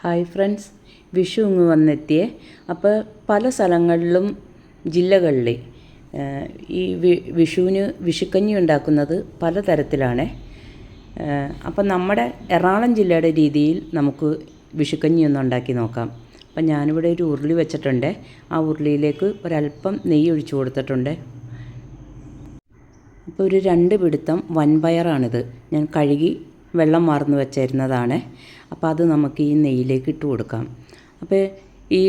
Hi friends, Vishu ഇങ്ങ് വന്നെത്തിയേ. അപ്പോൾ പല സ്ഥലങ്ങളിലും ജില്ലകളിൽ ഈ വിഷുവിന് വിഷുക്കഞ്ഞി ഉണ്ടാക്കുന്നത് പലതരത്തിലാണ്. അപ്പം നമ്മുടെ എറണാകുളം ജില്ലയുടെ രീതിയിൽ നമുക്ക് വിഷുക്കഞ്ഞി ഒന്ന് ഉണ്ടാക്കി നോക്കാം. അപ്പം ഞാനിവിടെ ഒരു ഉരുളി വെച്ചിട്ടുണ്ട്. ആ ഉരുളിയിലേക്ക് ഒരല്പം നെയ്യ് ഒഴിച്ചു കൊടുത്തിട്ടുണ്ട്. അപ്പോൾ ഒരു 2 പിടുത്തം വൻപയറാണിത്. ഞാൻ കഴുകി വെള്ളം വാർന്ന് വെച്ചിരുന്നതാണ്. അപ്പോൾ അത് നമുക്ക് ഈ നെയ്യിലേക്ക് ഇട്ട് കൊടുക്കാം. അപ്പോൾ ഈ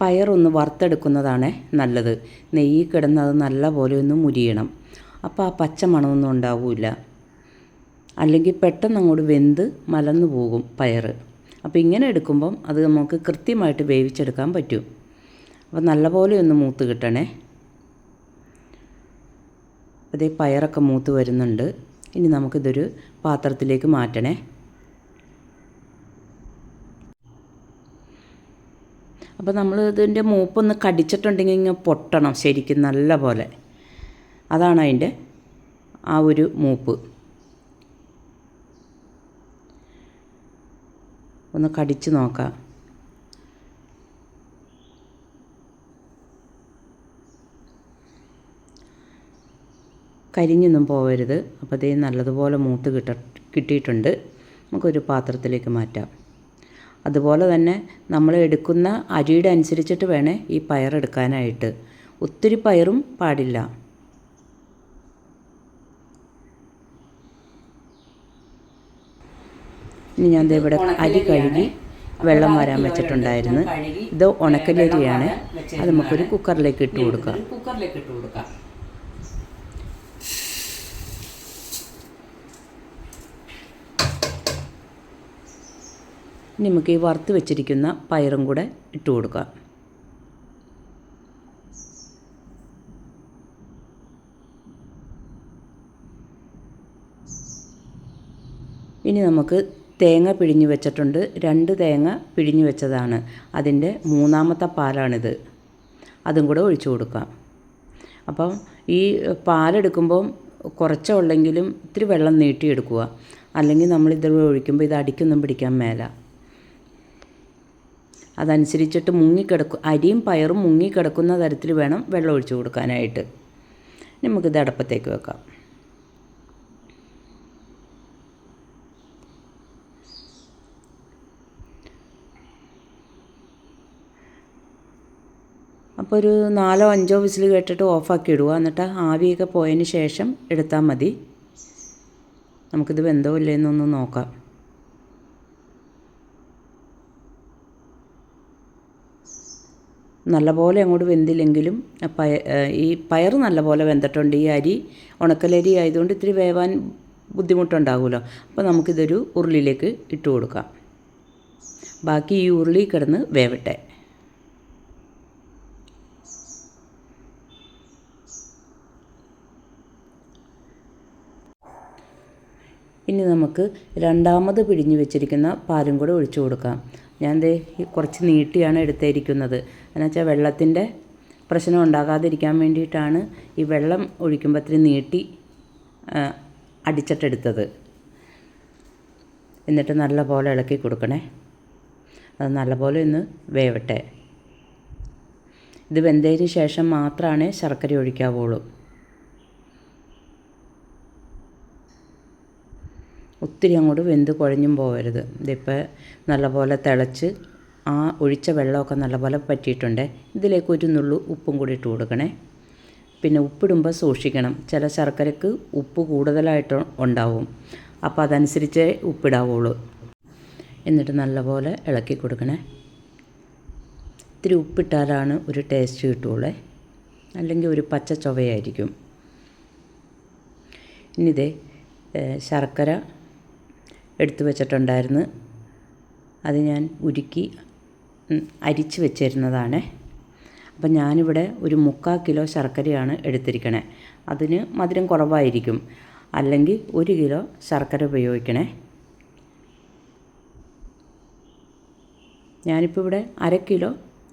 പയറൊന്ന് വറുത്തെടുക്കുന്നതാണ് നല്ലത്. നെയ്യിൽ കിടന്ന് അത് നല്ലപോലെ ഒന്ന് മുരിയണം. അപ്പോൾ ആ പച്ച മണമൊന്നും ഉണ്ടാവില്ല. അല്ലെങ്കിൽ പെട്ടെന്ന് അങ്ങോട്ട് വെന്ത് മലന്നു പോകും പയർ. അപ്പോൾ ഇങ്ങനെ എടുക്കുമ്പം അത് നമുക്ക് കൃത്യമായിട്ട് വേവിച്ചെടുക്കാൻ പറ്റും. അപ്പോൾ നല്ലപോലെ ഒന്ന് മൂത്ത് കിട്ടണേ. അതേ പയറൊക്കെ മൂത്ത് വരുന്നുണ്ട്. ഇനി നമുക്കിതൊരു പാത്രത്തിലേക്ക് മാറ്റണേ. അപ്പോൾ നമ്മൾ ഇതിൻ്റെ മൂപ്പൊന്ന് കടിച്ചിട്ടുണ്ടെങ്കിൽ ഇങ്ങനെ പൊട്ടണം ശരിക്കും നല്ല പോലെ. അതാണ് അതിൻ്റെ ആ ഒരു മൂപ്പ്. ഒന്ന് കടിച്ച് നോക്കാം. കരിഞ്ഞൊന്നും പോവരുത്. അപ്പോൾ ഇത് നല്ലതുപോലെ മൂത്ത് കിട്ടിയിട്ടുണ്ട്. നമുക്കൊരു പാത്രത്തിലേക്ക് മാറ്റാം. അതുപോലെ തന്നെ നമ്മൾ എടുക്കുന്ന അരിയുടെ അനുസരിച്ചിട്ട് വേണേ ഈ പയറെടുക്കാനായിട്ട്. ഒത്തിരി പയറും പാടില്ല. ഇനി ഞാൻ ഇവിടെ അരി കഴുകി വെള്ളം വരാൻ വെച്ചിട്ടുണ്ടായിരുന്നു. ഇത് ഉണക്കലരിയാണ്. അത് നമുക്കൊരു കുക്കറിലേക്ക് ഇട്ട് കൊടുക്കാം. ഇനി നമുക്ക് ഈ വറുത്ത് വെച്ചിരിക്കുന്ന പയറും കൂടെ ഇട്ട് കൊടുക്കാം. ഇനി നമുക്ക് തേങ്ങ പിഴിഞ്ഞ് വെച്ചിട്ടുണ്ട്. 2 തേങ്ങ പിഴിഞ്ഞ് വെച്ചതാണ്. അതിൻ്റെ 3ാമത്തെ പാലാണിത്. അതും കൂടെ ഒഴിച്ചു കൊടുക്കാം. അപ്പം ഈ പാലെടുക്കുമ്പം കുറച്ചേ ഉള്ളെങ്കിലും ഇത്തിരി വെള്ളം നീട്ടിയെടുക്കുക. അല്ലെങ്കിൽ നമ്മളിത് ഒഴിക്കുമ്പോൾ ഇത് അടിക്കൊന്നും പിടിക്കാൻ മേല. അതനുസരിച്ചിട്ട് അരിയും പയറും മുങ്ങിക്കിടക്കുന്ന തരത്തിൽ വേണം വെള്ളം ഒഴിച്ചു കൊടുക്കാനായിട്ട്. നമുക്കിത് അടപ്പത്തേക്ക് വെക്കാം. അപ്പോൾ ഒരു 4-5 വിസിൽ കേട്ടിട്ട് ഓഫാക്കി ഇടുക. എന്നിട്ട് ആവിയൊക്കെ പോയതിന് ശേഷം എടുത്താൽ മതി. നമുക്കിത് വെന്തോ ഇല്ലെന്നൊന്ന് നോക്കാം. നല്ലപോലെ അങ്ങോട്ട് വെന്തില്ലെങ്കിലും ഈ പയർ നല്ലപോലെ വെന്തിട്ടുണ്ട്. ഈ അരി ഉണക്കലരി ആയതുകൊണ്ട് ഇത്തിരി വേവാൻ ബുദ്ധിമുട്ടുണ്ടാകുമല്ലോ. അപ്പോൾ നമുക്കിതൊരു ഉരുളിയിലേക്ക് ഇട്ട് കൊടുക്കാം. ബാക്കി ഈ ഉരുളി കിടന്ന് വേവട്ടെ. ഇനി നമുക്ക് 2ാമത് പിഴിഞ്ഞ് വെച്ചിരിക്കുന്ന പാലും കൂടെ ഒഴിച്ചു കൊടുക്കാം. ഞാൻ കുറച്ച് നീട്ടിയാണ് എടുത്തിരിക്കുന്നത്. എന്നുവെച്ചാൽ വെള്ളത്തിൻ്റെ പ്രശ്നം ഉണ്ടാകാതിരിക്കാൻ വേണ്ടിയിട്ടാണ് ഈ വെള്ളം ഒഴിക്കുമ്പോൾ ഇത്തിരി നീട്ടി അടിച്ചിട്ടെടുത്തത്. എന്നിട്ട് നല്ലപോലെ ഇളക്കി കൊടുക്കണേ. അത് നല്ലപോലെ ഒന്ന് വേവട്ടെ. ഇത് വെന്തതിന് ശേഷം മാത്രമാണ് ശർക്കര ഒഴിക്കാവുള്ളൂ. ഒത്തിരി അങ്ങോട്ട് വെന്ത് കുഴഞ്ഞും പോകരുത്. ഇതിപ്പോൾ നല്ലപോലെ തിളച്ച് ആ ഒഴിച്ച വെള്ളമൊക്കെ നല്ലപോലെ പറ്റിയിട്ടുണ്ട്. ഇതിലേക്ക് ഒരു നുള്ളു ഉപ്പും കൂടി ഇട്ട് കൊടുക്കണേ. പിന്നെ ഉപ്പിടുമ്പോൾ സൂക്ഷിക്കണം. ചില ശർക്കരക്ക് ഉപ്പ് കൂടുതലായിട്ട് ഉണ്ടാവും. അപ്പോൾ അതനുസരിച്ചേ ഉപ്പിടാവുള്ളൂ. എന്നിട്ട് നല്ലപോലെ ഇളക്കി കൊടുക്കണേ. ഇത്തിരി ഉപ്പിട്ടാലാണ് ഒരു ടേസ്റ്റ് കിട്ടുള്ളൂ. അല്ലെങ്കിൽ ഒരു പച്ച ചൊവയായിരിക്കും. ഇനിയിതേ ശർക്കര എടുത്തു വെച്ചിട്ടുണ്ടായിരുന്നു. അത് ഞാൻ ഉരുക്കി അരിച്ച് വെച്ചിരുന്നതാണ്. അപ്പം ഞാനിവിടെ ഒരു 3/4 കിലോ ശർക്കരയാണ് എടുത്തിരിക്കണേ. അതിന് മധുരം കുറവായിരിക്കും. അല്ലെങ്കിൽ 1 കിലോ ശർക്കര ഉപയോഗിക്കണേ. ഞാനിപ്പോൾ ഇവിടെ 1/2 കിലോ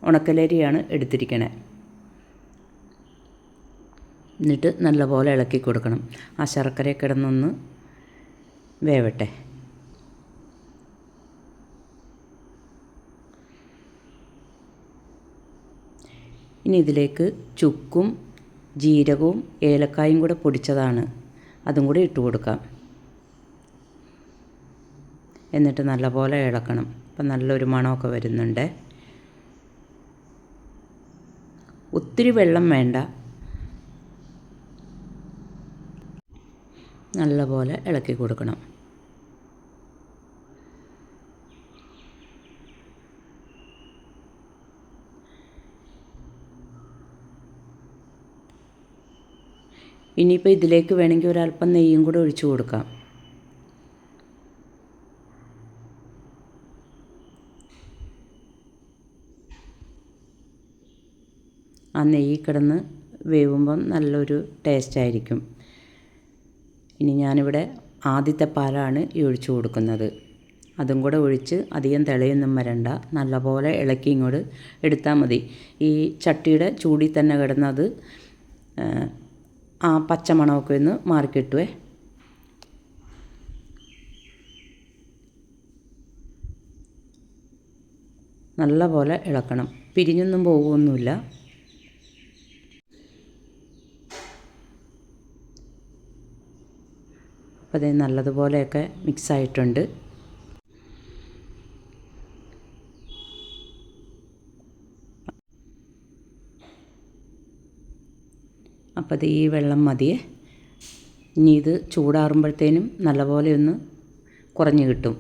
ഉണക്കലരിയാണ് എടുത്തിരിക്കണേ. എന്നിട്ട് നല്ലപോലെ ഇളക്കി കൊടുക്കണം. ആ ശർക്കര കിടന്നൊന്ന് വേവട്ടെ. ഇനി ഇതിലേക്ക് ചുക്കും ജീരകവും ഏലക്കായും കൂടെ പൊടിച്ചതാണ്, അതും കൂടി ഇട്ട് കൊടുക്കാം. എന്നിട്ട് നല്ലപോലെ ഇളക്കണം. അപ്പം നല്ലൊരു മണമൊക്കെ വരുന്നുണ്ട്. ഒത്തിരി വെള്ളം വേണ്ട, നല്ലപോലെ ഇളക്കി കൊടുക്കണം. ഇനിയിപ്പോൾ ഇതിലേക്ക് വേണമെങ്കിൽ ഒരല്പം നെയ്യും കൂടെ ഒഴിച്ചു കൊടുക്കാം. ആ നെയ്യ് കിടന്ന് വേവുമ്പം നല്ലൊരു ടേസ്റ്റായിരിക്കും. ഇനി ഞാനിവിടെ ആദ്യത്തെ പാലാണ് ഈ ഒഴിച്ചു കൊടുക്കുന്നത്. അതും കൂടെ ഒഴിച്ച് അധികം തിളയൊന്നും വരണ്ട, നല്ലപോലെ ഇളക്കി ഇങ്ങോട്ട് എടുത്താൽ മതി. ഈ ചട്ടിയുടെ ചൂടിൽ തന്നെ കിടന്നത് ആ പച്ചമണമൊക്കെ ഒന്ന് മാറിക്കിട്ടുവേ. നല്ലപോലെ ഇളക്കണം, പിരിഞ്ഞൊന്നും പോകുമൊന്നുമില്ല. അപ്പോൾ അത് നല്ലതുപോലെയൊക്കെ മിക്സായിട്ടുണ്ട്. അപ്പോൾ അത് ഈ വെള്ളം മതിയേ. ഇനി ഇത് ചൂടാറുമ്പോഴത്തേനും നല്ലപോലെ ഒന്ന് കുറഞ്ഞ് കിട്ടും.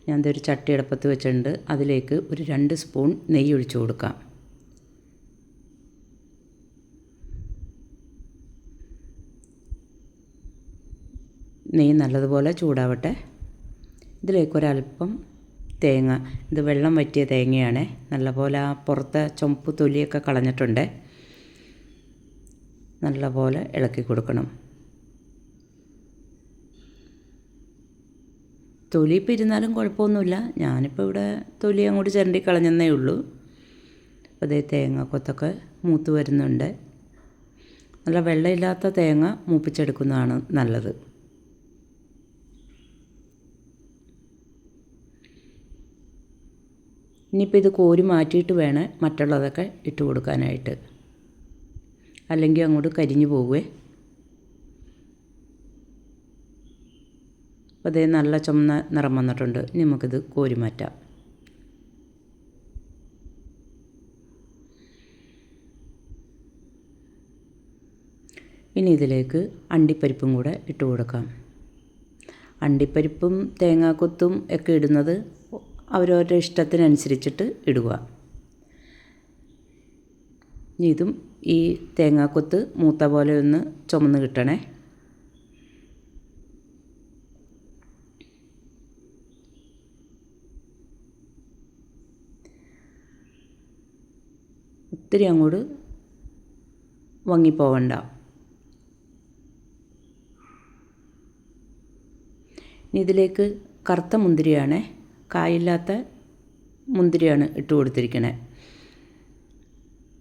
ഞാൻ ഇതൊരു ചട്ടി അടുപ്പത്ത് വെച്ചിട്ടുണ്ട്. അതിലേക്ക് ഒരു 2 സ്പൂൺ നെയ്യ് ഒഴിച്ചു കൊടുക്കാം. നെയ്യ് നല്ലതുപോലെ ചൂടാവട്ടെ. ഇതിലേക്ക് ഒരല്പം തേങ്ങ, ഇത് വെള്ളം വറ്റിയ തേങ്ങയാണ്, നല്ലപോലെ ആ പുറത്തെ ചുമപ്പ് തൊലിയൊക്കെ കളഞ്ഞിട്ടുണ്ട്. നല്ലപോലെ ഇളക്കി കൊടുക്കണം. തൊലി ഇപ്പോൾ ഇരുന്നാലും കുഴപ്പമൊന്നുമില്ല. ഞാനിപ്പോൾ ഇവിടെ തൊലി അങ്ങോട്ട് ചിരണ്ടി കളഞ്ഞെന്നേ ഉള്ളൂ. അപ്പോൾ അതേ തേങ്ങ കൊത്തൊക്കെ മൂത്ത് വരുന്നുണ്ട്. നല്ല വെള്ളമില്ലാത്ത തേങ്ങ മൂപ്പിച്ചെടുക്കുന്നതാണ് നല്ലത്. ഇനിയിപ്പോൾ ഇത് കോരി മാറ്റിയിട്ട് വേണം മറ്റുള്ളതൊക്കെ ഇട്ട് കൊടുക്കാനായിട്ട്, അല്ലെങ്കിൽ അങ്ങോട്ട് കരിഞ്ഞു പോകുവേ. അപ്പോൾ അതേ നല്ല ചുമന്ന നിറം വന്നിട്ടുണ്ട്. ഇനി നമുക്കിത് കോരി മാറ്റാം. ഇനി ഇതിലേക്ക് അണ്ടിപ്പരിപ്പും കൂടെ ഇട്ട് കൊടുക്കാം. അണ്ടിപ്പരിപ്പും തേങ്ങാക്കൊത്തും ഒക്കെ ഇടുന്നത് അവരവരുടെ ഇഷ്ടത്തിനനുസരിച്ചിട്ട് ഇടുക. ഇതും ഈ തേങ്ങാക്കൊത്ത് മൂത്ത പോലെ ഒന്ന് ചുമന്ന് കിട്ടണേ. ഒത്തിരി അങ്ങോട്ട് വങ്ങിപ്പോവണ്ട. ഇനി ഇതിലേക്ക് കറുത്ത മുന്തിരിയാണ്, കായില്ലാത്ത മുന്തിരിയാണ് ഇട്ട് കൊടുത്തിരിക്കണേ.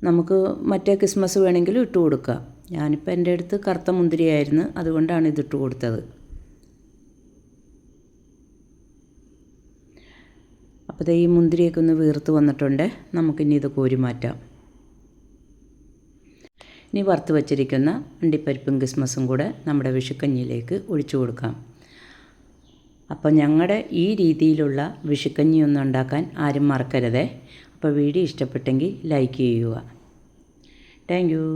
നമുക്ക് മറ്റേ ക്രിസ്മസ് വേണമെങ്കിലും ഇട്ട് കൊടുക്കാം. ഞാനിപ്പോൾ എൻ്റെ അടുത്ത് കറുത്ത മുന്തിരിയായിരുന്നു, അതുകൊണ്ടാണ് ഇതിട്ട് കൊടുത്തത്. അപ്പോൾ ഈ മുന്തിരിയൊക്കെ ഒന്ന് വീർത്ത് വന്നിട്ടുണ്ട്. നമുക്കിനി ഇത് കോരി മാറ്റാം. ഇനി വറുത്ത് വച്ചിരിക്കുന്ന അണ്ടിപ്പരിപ്പും കിസ്മസും കൂടെ നമ്മുടെ വിഷുക്കഞ്ഞിയിലേക്ക് ഒഴിച്ചു കൊടുക്കാം. അപ്പോൾ ഞങ്ങളുടെ ഈ രീതിയിലുള്ള വിഷുക്കഞ്ഞി ഒന്ന് ഉണ്ടാക്കാൻ ആരും മറക്കരുതേ. അപ്പോൾ വീഡിയോ ഇഷ്ടപ്പെട്ടെങ്കിൽ ലൈക്ക് ചെയ്യുക. Thank you.